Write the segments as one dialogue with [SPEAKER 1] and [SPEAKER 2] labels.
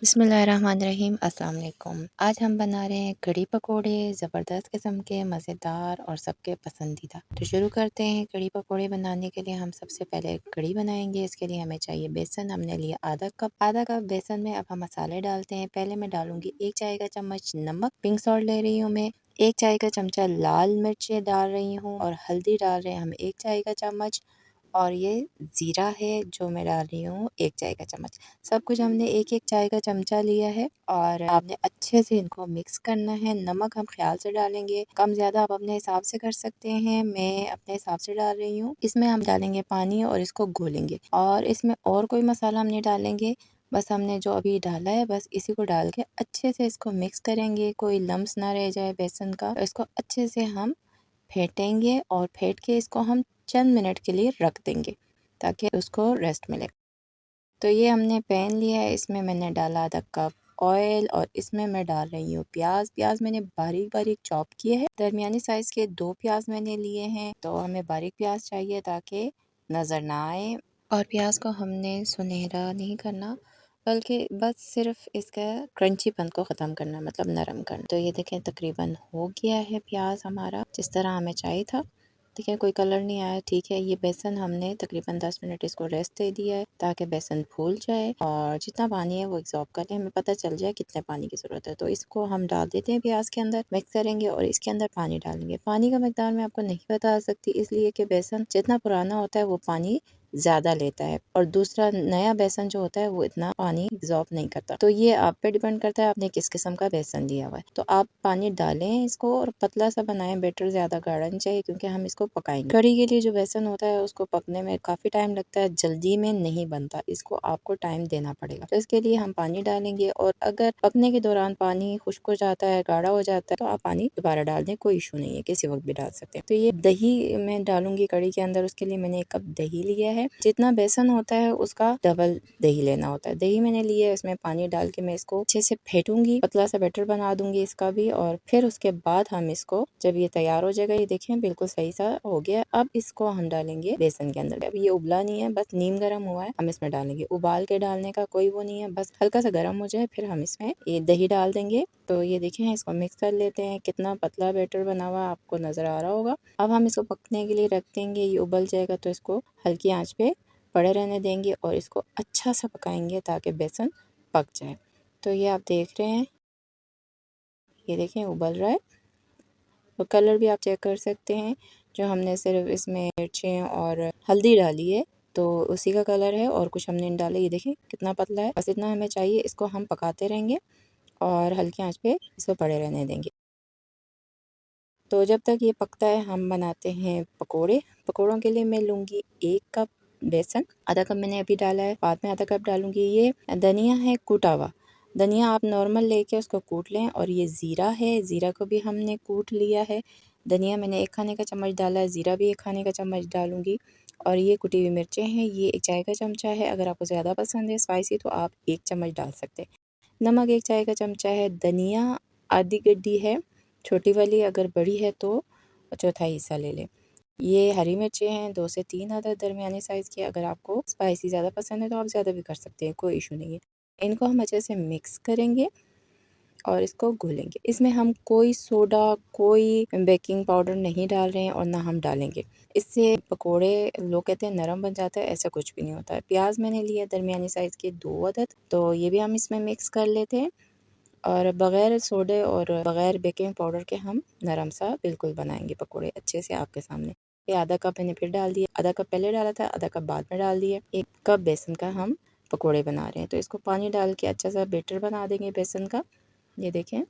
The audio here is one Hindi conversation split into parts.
[SPEAKER 1] बिस्मिल्लाहिर्रहमानिर्रहीम अस्सलाम वालेकुम। आज हम बना रहे हैं कढ़ी पकोड़े, ज़बरदस्त किस्म के मज़ेदार और सबके पसंदीदा। तो शुरू करते हैं। कढ़ी पकोड़े बनाने के लिए हम सबसे पहले कढ़ी बनाएंगे। इसके लिए हमें चाहिए बेसन। हमने लिया आधा कप बेसन में अब हम मसाले डालते हैं। पहले मैं डालूंगी 1 चाय का चम्मच नमक, पिंक सॉल्ट ले रही हूँ मैं। 1 चाय का चमचा लाल मिर्चें डाल रही हूँ और हल्दी डाल रहे हैं हम 1 चाय का चम्मच। और ये ज़ीरा है जो मैं डाल रही हूँ 1 चाय का चम्मच। सब कुछ हमने 1-1 चाय का चमचा लिया है और आपने अच्छे से इनको मिक्स करना है। नमक हम ख्याल से डालेंगे, कम ज़्यादा आप अपने हिसाब से कर सकते हैं। मैं अपने हिसाब से डाल रही हूँ। इसमें हम डालेंगे पानी और इसको घोलेंगे और इसमें और कोई मसाला हम नहीं डालेंगे। बस हमने जो अभी डाला है बस इसी को डाल के अच्छे से इसको मिक्स करेंगे, कोई लम्स ना रह जाए बेसन का। इसको अच्छे से हम फेंटेंगे और फेंट के इसको हम चंद मिनट के लिए रख देंगे ताकि उसको रेस्ट मिले। तो ये हमने पैन लिया है, इसमें मैंने डाला आधा कप ऑयल और इसमें मैं डाल रही हूँ प्याज मैंने बारीक बारीक चॉप किए हैं। दरमियानी साइज़ के 2 प्याज मैंने लिए हैं। तो हमें बारीक प्याज चाहिए ताकि नज़र ना आए और प्याज को हमने सुनहरा नहीं करना बल्कि बस सिर्फ इसका क्रंचीपन को ख़त्म करना, मतलब नरम करना। तो ये देखें तकरीबन हो गया है प्याज हमारा जिस तरह हमें चाहिए था। ठीक है, कोई कलर नहीं आया। ठीक है, ये बेसन हमने तकरीबन 10 मिनट इसको रेस्ट दे दिया है ताकि बेसन फूल जाए और जितना पानी है वो एब्जॉर्ब कर ले, हमें पता चल जाए कितने पानी की ज़रूरत है। तो इसको हम डाल देते हैं प्याज के अंदर, मिक्स करेंगे और इसके अंदर पानी डालेंगे। पानी का मिकदार मैं आपको नहीं बता सकती इसलिए कि बेसन जितना पुराना होता है वो पानी ज़्यादा लेता है और दूसरा नया बेसन जो होता है वो इतना पानी एब्जॉर्ब नहीं करता। तो ये आप पे डिपेंड करता है आपने किस किस्म का बेसन लिया हुआ है। तो आप पानी डालें इसको और पतला सा बनाएं, बेटर ज़्यादा गाढ़ा नहीं चाहिए क्योंकि हम इसको पकाएंगे। कढ़ी के लिए जो बेसन होता है उसको पकने में काफ़ी टाइम लगता है, जल्दी में नहीं बनता, इसको आपको टाइम देना पड़ेगा। तो इसके लिए हम पानी डालेंगे और अगर पकने के दौरान पानी खुश्क हो जाता है, गाढ़ा हो जाता है तो आप पानी दोबारा डाल दें, कोई इशू नहीं है, किसी वक्त भी डाल सकते हैं। तो ये दही मैं डालूंगी कढ़ी के अंदर, उसके लिए मैंने 1 कप दही लिया है। जितना बेसन होता है उसका डबल दही लेना होता है। दही मैंने लिया है, इसमें पानी डाल के मैं इसको अच्छे से फेंटूंगी, पतला सा बैटर बना दूंगी इसका भी। और फिर उसके बाद हम इसको जब ये तैयार हो जाएगा, ये देखें बिल्कुल सही सा हो गया। अब इसको हम डालेंगे बेसन के अंदर। अब ये उबला नहीं है, बस नीम गर्म हुआ है, हम इसमें डालेंगे। उबाल के डालने का कोई वो नहीं है, बस हल्का सा गर्म हो जाए फिर हम इसमें ये दही डाल देंगे। तो ये देखें इसको मिक्स कर लेते हैं, कितना पतला बैटर बना हुआ आपको नजर आ रहा होगा। अब हम इसको पकने के लिए रख देंगे, ये उबल जाएगा तो इसको हल्की आंच पे पड़े रहने देंगे और इसको अच्छा सा पकाएंगे ताकि बेसन पक जाए। तो ये आप देख रहे हैं, ये देखें उबल रहा है। तो कलर भी आप चेक कर सकते हैं, जो हमने सिर्फ इसमें मिर्चें और हल्दी डाली है तो उसी का कलर है और कुछ हमने नहीं डाले। ये देखें कितना पतला है, बस इतना हमें चाहिए। इसको हम पकाते रहेंगे और हल्की आंच पे इसको पड़े रहने देंगे। तो जब तक ये पकता है हम बनाते हैं पकोड़े। पकोड़ों के लिए मैं लूँगी 1 कप बेसन, आधा कप मैंने अभी डाला है, बाद में आधा कप डालूँगी। ये धनिया है कूटा हुआ, धनिया आप नॉर्मल लेके उसको कूट लें। और ये ज़ीरा है, ज़ीरा को भी हमने कूट लिया है। धनिया मैंने 1 खाने का चम्मच डाला है, ज़ीरा भी 1 खाने का चम्मच डालूँगी। और ये कुटी हुई मिर्चें हैं, ये 1 चाय का चमचा है। अगर आपको ज़्यादा पसंद है स्पाइसी तो आप 1 चम्मच डाल सकते हैं। नमक 1 चाय का चमचा है। धनिया आधी गड्डी है, छोटी वाली, अगर बड़ी है तो चौथाई हिस्सा ले लें। ये हरी मिर्चें हैं 2 से 3 अदद दरमियाने साइज़ की। अगर आपको स्पाइसी ज़्यादा पसंद है तो आप ज़्यादा भी कर सकते हैं, कोई इशू नहीं है। इनको हम अच्छे से मिक्स करेंगे और इसको घोलेंगे। इसमें हम कोई सोडा, कोई बेकिंग पाउडर नहीं डाल रहे हैं और ना हम डालेंगे। इससे पकोड़े लोग कहते हैं नरम बन जाता है, ऐसा कुछ भी नहीं होता है। प्याज मैंने लिया दरमियानी साइज़ के 2 अदद, तो ये भी हम इसमें मिक्स कर लेते हैं। और बग़ैर सोडे और बग़ैर बेकिंग पाउडर के हम नरम सा बिल्कुल बनाएंगे पकोड़े अच्छे से आपके सामने। ये आधा कप मैंने फिर डाल दिया, आधा कप पहले डाला था, आधा कप बाद में डाल दिया। 1 कप बेसन का हम पकोड़े बना रहे हैं तो इसको पानी डाल के अच्छा सा बैटर बना देंगे बेसन का। ये देखें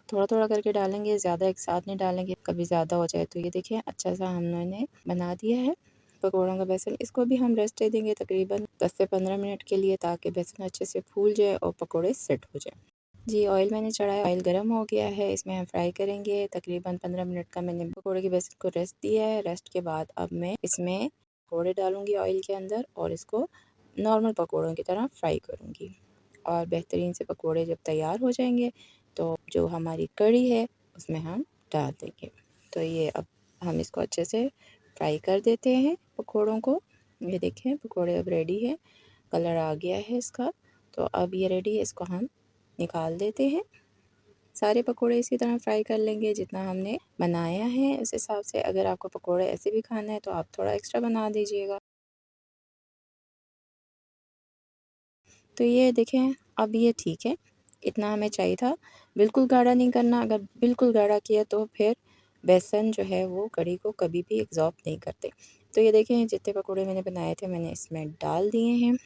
[SPEAKER 1] थोड़ा थोड़ा करके डालेंगे, ज़्यादा एक साथ नहीं डालेंगे, कभी ज़्यादा हो जाए। तो ये देखें अच्छा सा हमने बना दिया है पकौड़ों का बेसन। इसको भी हम रेस्ट दे देंगे तकरीबन 10 से 15 मिनट के लिए ताकि बेसन अच्छे से फूल जाए और पकोड़े सेट हो जाए। जी, ऑयल मैंने चढ़ाया, ऑयल गर्म हो गया है, इसमें हम फ्राई करेंगे। तकरीबन 15 मिनट का मैंने पकोड़े के बेसन को रेस्ट दिया है। रेस्ट के बाद अब मैं इसमें पकोड़े डालूंगी ऑयल के अंदर और इसको नॉर्मल पकोड़ों की तरह फ्राई करूंगी। और बेहतरीन से पकोड़े जब तैयार हो जाएंगे तो जो हमारी कढ़ी है उसमें हम डाल देंगे। तो ये अब हम इसको अच्छे से फ्राई कर देते हैं पकोड़ों को। ये देखें पकोड़े अब रेडी है, कलर आ गया है इसका तो अब ये रेडी है, इसको हम निकाल देते हैं। सारे पकोड़े इसी तरह फ्राई कर लेंगे जितना हमने बनाया है उस हिसाब से। अगर आपको पकोड़े ऐसे भी खाना है तो आप थोड़ा एक्स्ट्रा बना दीजिएगा। तो ये देखें, अब ये ठीक है, इतना हमें चाहिए था। बिल्कुल गाढ़ा नहीं करना, अगर बिल्कुल गाढ़ा किया तो फिर बेसन जो है वो कढ़ी को कभी भी एब्ज़ॉर्ब नहीं करते। तो ये देखें, जितने पकोड़े मैंने बनाए थे मैंने इसमें डाल दिए हैं।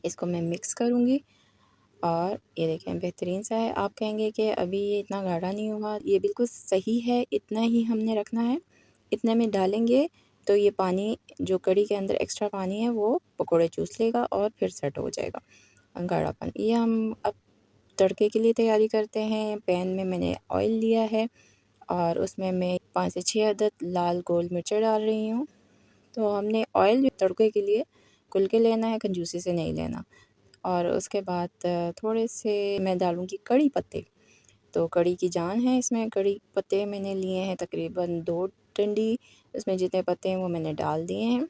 [SPEAKER 1] इसको मैं मिक्स करूँगी और ये देखें बेहतरीन सा है। आप कहेंगे कि अभी ये इतना गाढ़ा नहीं हुआ, ये बिल्कुल सही है, इतना ही हमने रखना है। इतने में डालेंगे तो ये पानी जो कढ़ी के अंदर एक्स्ट्रा पानी है वो पकोड़े चूस लेगा और फिर सेट हो जाएगा गाढ़ापन। ये हम अब तड़के के लिए तैयारी करते हैं। पैन में मैंने ऑयल लिया है और उसमें मैं 5 से 6 अदद लाल गोल मिर्चें डाल रही हूँ। तो हमने ऑयल तड़के के लिए खुल के लेना है, कंजूसी से नहीं लेना। और उसके बाद थोड़े से मैं डालूँगी कड़ी पत्ते। तो कड़ी की जान है इसमें, कड़ी पत्ते मैंने लिए हैं तकरीबन 2 डंडी। इसमें जितने पत्ते हैं वो मैंने डाल दिए हैं।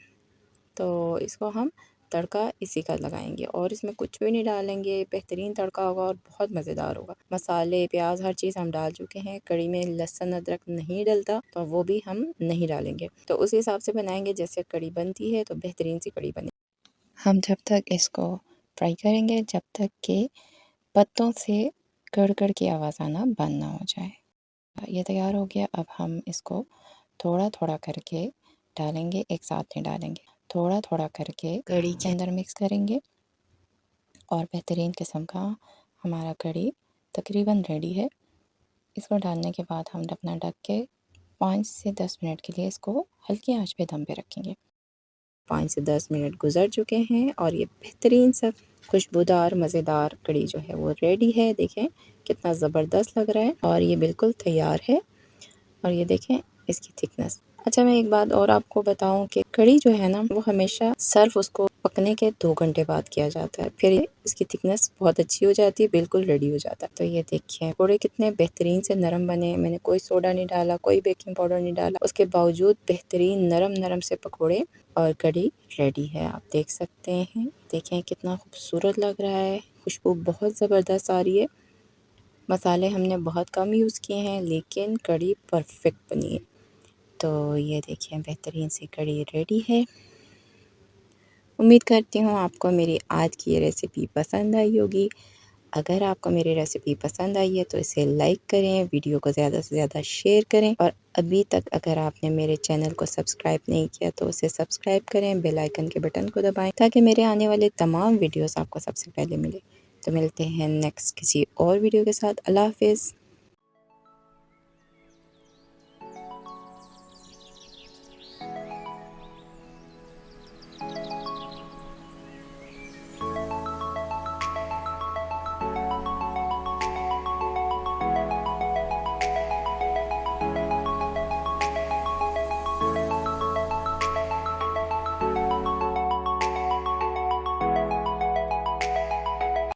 [SPEAKER 1] तो इसको हम तड़का इसी का लगाएंगे और इसमें कुछ भी नहीं डालेंगे। बेहतरीन तड़का होगा और बहुत मज़ेदार होगा। मसाले, प्याज, हर चीज़ हम डाल चुके हैं। कड़ी में लहसुन अदरक नहीं डलता तो वो भी हम नहीं डालेंगे। तो उस हिसाब से बनाएंगे जैसे कड़ी बनती है, तो बेहतरीन सी कड़ी बने। हम जब तक इसको फ्राई करेंगे जब तक कि पत्तों से कड़-कड़ की आवाज़ आना बंद ना हो जाए। ये तैयार हो गया। अब हम इसको थोड़ा-थोड़ा करके डालेंगे, एक साथ नहीं डालेंगे। थोड़ा-थोड़ा करके कढ़ी के अंदर मिक्स करेंगे और बेहतरीन किस्म का हमारा कढ़ी तकरीबन रेडी है। इसको डालने के बाद हम अपना ढक के 5 से 10 मिनट के लिए इसको हल्की आंच पे दम पे रखेंगे। 5 से 10 मिनट गुज़र चुके हैं और ये बेहतरीन सा खुशबूदार मज़ेदार कढ़ी जो है वो रेडी है। देखें कितना ज़बरदस्त लग रहा है और ये बिल्कुल तैयार है। और ये देखें इसकी थिकनेस। अच्छा, मैं एक बात और आपको बताऊं कि कढ़ी जो है ना वो हमेशा सर्व उसको पकने के 2 घंटे बाद किया जाता है, फिर इसकी थिकनेस बहुत अच्छी हो जाती है, बिल्कुल रेडी हो जाता है। तो ये देखिए पकौड़े कितने बेहतरीन से नरम बने। मैंने कोई सोडा नहीं डाला, कोई बेकिंग पाउडर नहीं डाला, उसके बावजूद बेहतरीन नरम नरम से पकौड़े और कढ़ी रेडी है। आप देख सकते हैं, देखें कितना खूबसूरत लग रहा है, खुशबू बहुत ज़बरदस्त आ रही है। मसाले हमने बहुत कम यूज़ किए हैं लेकिन कढ़ी परफेक्ट बनी है। तो ये देखिए बेहतरीन सी कढ़ी रेडी है। उम्मीद करती हूँ आपको मेरी आज की ये रेसिपी पसंद आई होगी। अगर आपको मेरी रेसिपी पसंद आई है तो इसे लाइक करें, वीडियो को ज़्यादा से ज़्यादा शेयर करें और अभी तक अगर आपने मेरे चैनल को सब्सक्राइब नहीं किया तो उसे सब्सक्राइब करें, बेल आइकन के बटन को दबाएं ताकि मेरे आने वाले तमाम वीडियोस आपको सबसे पहले मिले। तो मिलते हैं नेक्स्ट किसी और वीडियो के साथ। अल्लाह हाफ़िज़।